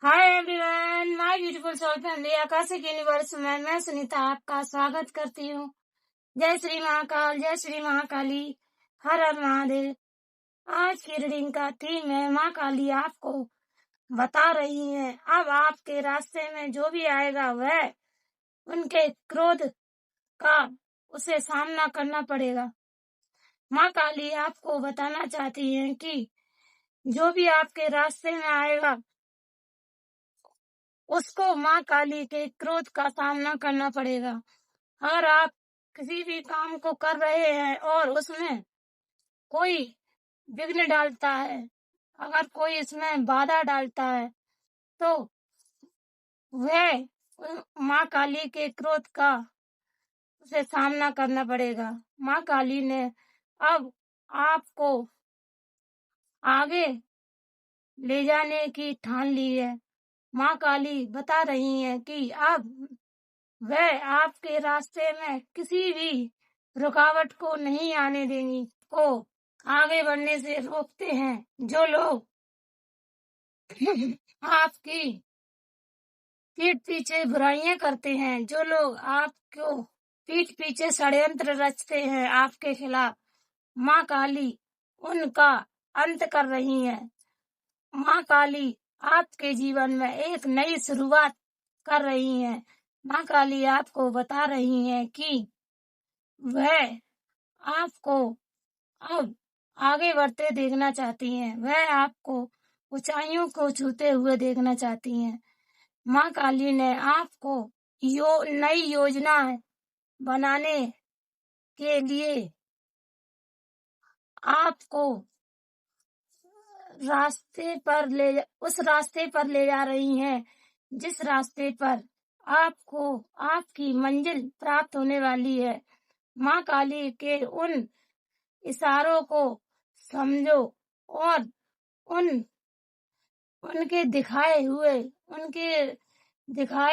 Hi everyone, my beautiful soul family akashic universe में मैं सुनीता आपका स्वागत करती हूँ। जय श्री महाकाल, जय श्री महाकाली, हर हर महादेव। आज की रीडिंग का थीम है माँ काली आपको बता रही है अब आपके रास्ते में जो भी आएगा वह उनके क्रोध का उसे सामना करना पड़ेगा। माँ काली आपको बताना चाहती है कि जो भी आपके रास्ते में आएगा उसको माँ काली के क्रोध का सामना करना पड़ेगा। अगर आप किसी भी काम को कर रहे हैं और उसमें कोई विघ्न डालता है, अगर कोई इसमें बाधा डालता है, तो वह माँ काली के क्रोध का उसे सामना करना पड़ेगा। माँ काली ने अब आपको आगे ले जाने की ठान ली है। माँ काली बता रही है कि अब वह आपके रास्ते में किसी भी रुकावट को नहीं आने देंगी, को आगे बढ़ने से रोकते हैं। जो लोग आपकी पीठ पीछे बुराइयां करते हैं, जो लोग आपको पीठ पीछे षड्यंत्र रचते हैं आपके खिलाफ, माँ काली उनका अंत कर रही है। माँ काली आपके जीवन में एक नई शुरुआत कर रही है। माँ काली आपको बता रही है कि वह आपको अब आगे बढ़ते देखना चाहती हैं, वह आपको ऊंचाइयों को छूते हुए देखना चाहती हैं। माँ काली ने आपको नई योजना बनाने के लिए आपको उस रास्ते पर ले जा रही हैं जिस रास्ते पर आपको आपकी मंजिल प्राप्त होने वाली है। माँ काली के उन इशारों को समझो और उनके दिखाए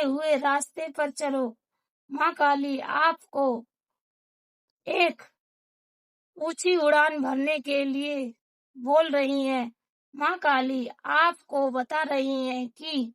हुए रास्ते पर चलो। माँ काली आपको एक ऊंची उड़ान भरने के लिए बोल रही हैं। माँ काली आपको बता रही हैं कि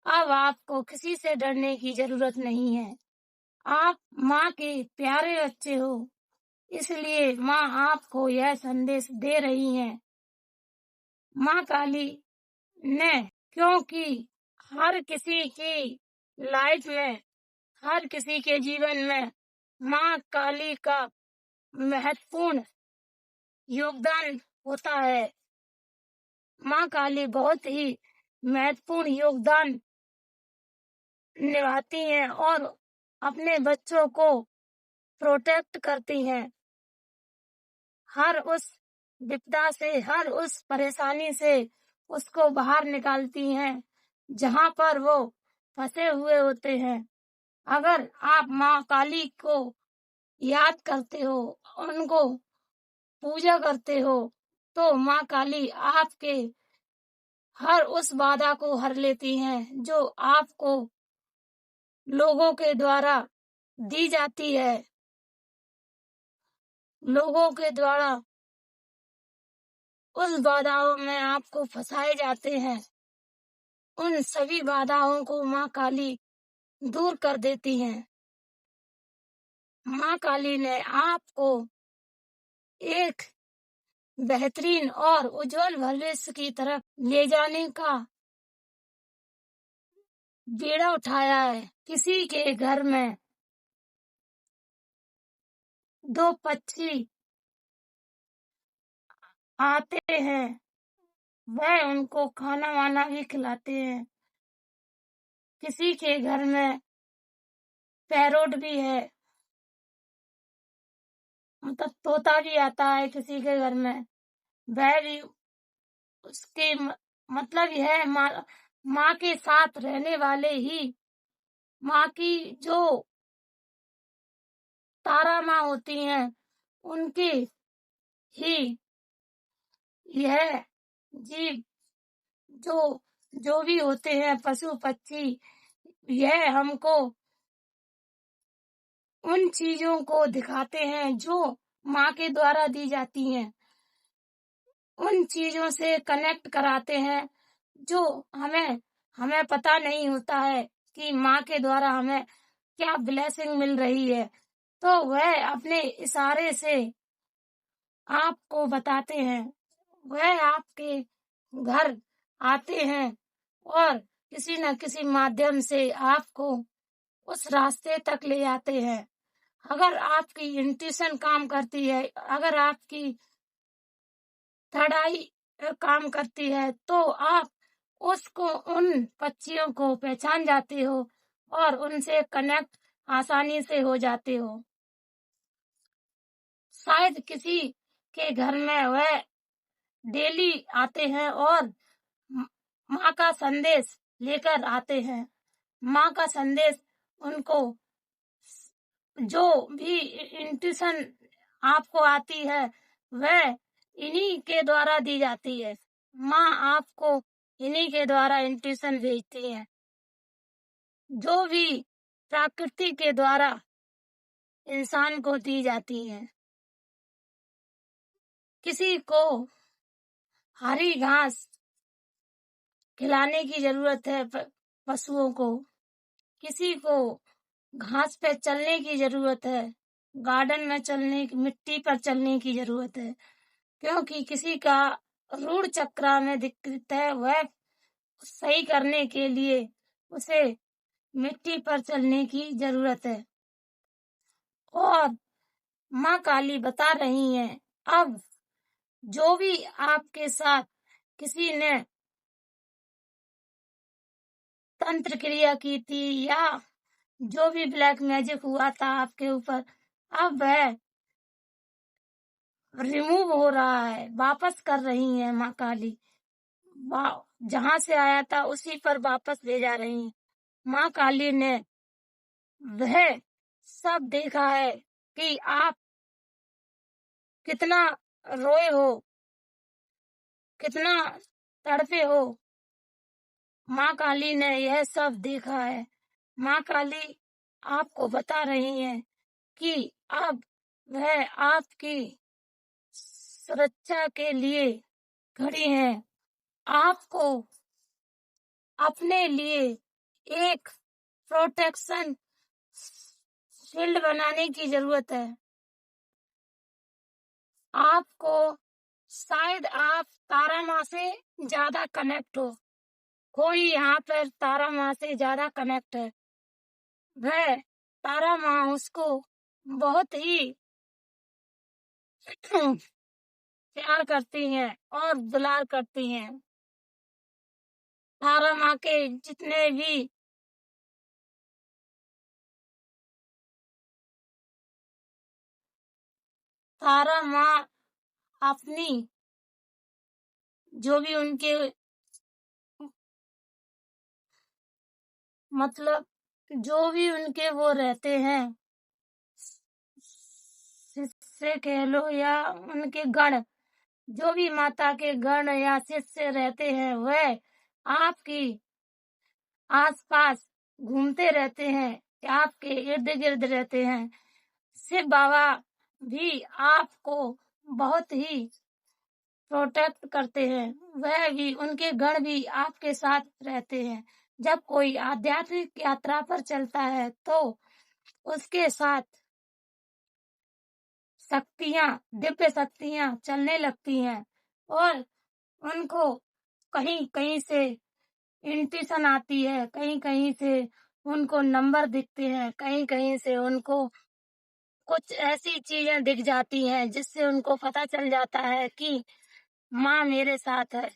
अब आपको किसी से डरने की जरूरत नहीं है। आप माँ के प्यारे बच्चे हो, इसलिए माँ आपको यह संदेश दे रही हैं। माँ काली ने, क्योंकि हर किसी की लाइफ में, हर किसी के जीवन में माँ काली का महत्वपूर्ण योगदान होता है। माँ काली बहुत ही महत्वपूर्ण योगदान निभाती हैं और अपने बच्चों को प्रोटेक्ट करती हैं। हर उस विपदा से, हर उस परेशानी से उसको बाहर निकालती हैं जहां पर वो फंसे हुए होते हैं। अगर आप माँ काली को याद करते हो, उनको पूजा करते हो, तो माँ काली आपके हर उस बाधा को हर लेती हैं जो आपको लोगों के द्वारा दी जाती है। लोगों के द्वारा उस बाधाओं में आपको फंसाए जाते हैं, उन सभी बाधाओं को माँ काली दूर कर देती हैं। माँ काली ने आपको एक बेहतरीन और उज्जवल भविष्य की तरफ ले जाने का बीड़ा उठाया है। किसी के घर में दो पक्षी आते हैं, वह उनको खाना वाना भी खिलाते हैं। किसी के घर में पैरोट भी है, मतलब तोता भी आता है किसी के घर में, वह भी उसके मतलब यह है माँ के साथ रहने वाले ही माँ की जो तारा माँ होती हैं, उनके ही यह जीव जो भी होते हैं, पशु पक्षी, यह हमको उन चीजों को दिखाते हैं जो माँ के द्वारा दी जाती हैं, उन चीजों से कनेक्ट कराते हैं जो हमें हमें पता नहीं होता है कि माँ के द्वारा हमें क्या ब्लेसिंग मिल रही है, तो वह अपने इशारे से आपको बताते हैं। वह आपके घर आते हैं और किसी न किसी माध्यम से आपको उस रास्ते तक ले जाते हैं। अगर आपकी इंट्यूशन काम करती है, अगर आपकी थर्ड आई काम करती है, तो आप उसको उन पक्षियों को पहचान जाते हो और उनसे कनेक्ट आसानी से हो जाते हो। शायद किसी के घर में वह डेली आते हैं और माँ का संदेश लेकर आते हैं। माँ का संदेश उनको जो भी इंट्यूशन आपको आती है वह इन्हीं के द्वारा दी जाती है। माँ आपको इन्हीं के द्वारा इंट्यूशन भेजती है, जो भी प्रकृति के द्वारा इंसान को दी जाती है। किसी को हरी घास खिलाने की जरूरत है पशुओं को, किसी को घास पे चलने की जरूरत है, गार्डन में चलने मिट्टी पर चलने की जरूरत है, क्योंकि किसी का रूढ़ चक्र में दिक्कत है, वह सही करने के लिए उसे मिट्टी पर चलने की जरूरत है। और माँ काली बता रही हैं, अब जो भी आपके साथ किसी ने तंत्र क्रिया की थी या जो भी ब्लैक मैजिक हुआ था आपके ऊपर, अब वह रिमूव हो रहा है, वापस कर रही है माँ काली। जहां से आया था उसी पर वापस ले जा रही है। माँ काली ने वह सब देखा है कि आप कितना रोए हो, कितना तड़पे हो। माँ काली ने यह सब देखा है। माँ काली आपको बता रही है कि अब वह आपकी सुरक्षा के लिए खड़ी है। आपको अपने लिए एक प्रोटेक्शन शील्ड बनाने की जरूरत है। आपको शायद आप तारा माँ से ज्यादा कनेक्ट हो, कोई यहाँ पर तारा माँ से ज्यादा कनेक्ट है। वह तारा माँ उसको बहुत ही प्यार करती हैं और दुलार करती हैं। तारा माँ के जितने भी तारा माँ अपनी जो भी उनके मतलब जो भी उनके वो रहते हैं, शिष्य कह लो या उनके गण, जो भी माता के गण या शिष्य रहते हैं, वह आपकी आसपास घूमते रहते हैं, आपके इर्द गिर्द रहते हैं। शिव बाबा भी आपको बहुत ही प्रोटेक्ट करते हैं, वह भी उनके गण भी आपके साथ रहते हैं। जब कोई आध्यात्मिक यात्रा पर चलता है तो उसके साथ शक्तियां, दिव्य शक्तियां चलने लगती हैं और उनको कहीं कहीं से इंट्यूशन आती है, कहीं कहीं से उनको नंबर दिखते हैं, कहीं कहीं से उनको कुछ ऐसी चीजें दिख जाती हैं जिससे उनको पता चल जाता है कि माँ मेरे साथ है,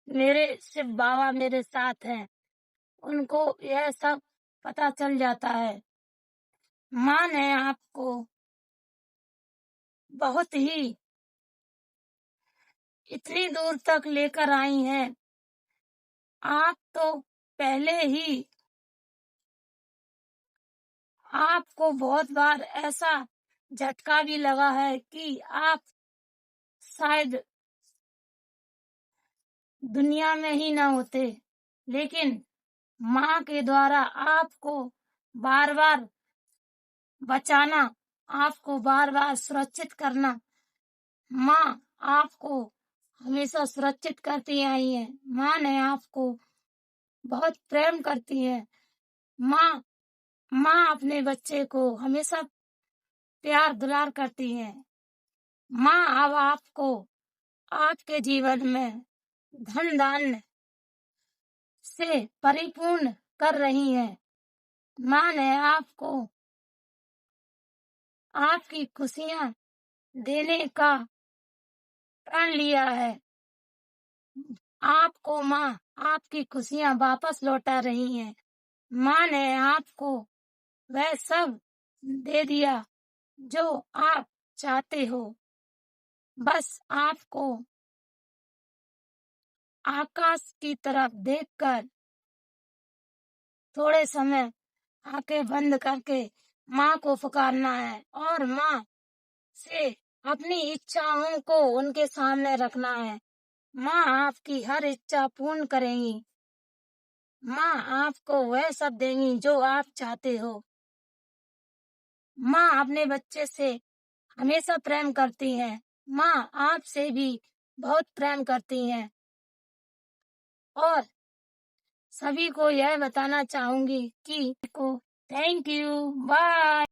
मेरे शिव बाबा मेरे साथ हैं। उनको यह सब पता चल जाता है। माँ ने आपको बहुत ही इतनी दूर तक लेकर आई हैं। आप तो पहले ही आपको बहुत बार ऐसा झटका भी लगा है कि आप शायद दुनिया में ही ना होते, लेकिन माँ के द्वारा आपको बार बार बचाना, आपको बार बार सुरक्षित करना, माँ आपको हमेशा सुरक्षित करती आई है। माँ ने आपको बहुत प्रेम करती है। माँ माँ अपने बच्चे को हमेशा प्यार दुलार करती है। माँ अब आपको आपके जीवन में धन धान्य से परिपूर्ण कर रही है। माँ ने आपको आपकी खुशियाँ देने का प्रण लिया है। आपको माँ आपकी खुशियाँ वापस लौटा रही है। माँ ने आपको वह सब दे दिया जो आप चाहते हो। बस आपको आकाश की तरफ देखकर थोड़े समय आंखें बंद करके माँ को पुकारना है और माँ से अपनी इच्छाओं को उनके सामने रखना है। माँ आपकी हर इच्छा पूर्ण करेंगी। माँ आपको वह सब देंगी जो आप चाहते हो। माँ अपने बच्चे से हमेशा प्रेम करती हैं। माँ आपसे भी बहुत प्रेम करती हैं और सभी को यह बताना चाहूंगी कि को थैंक यू, बाय।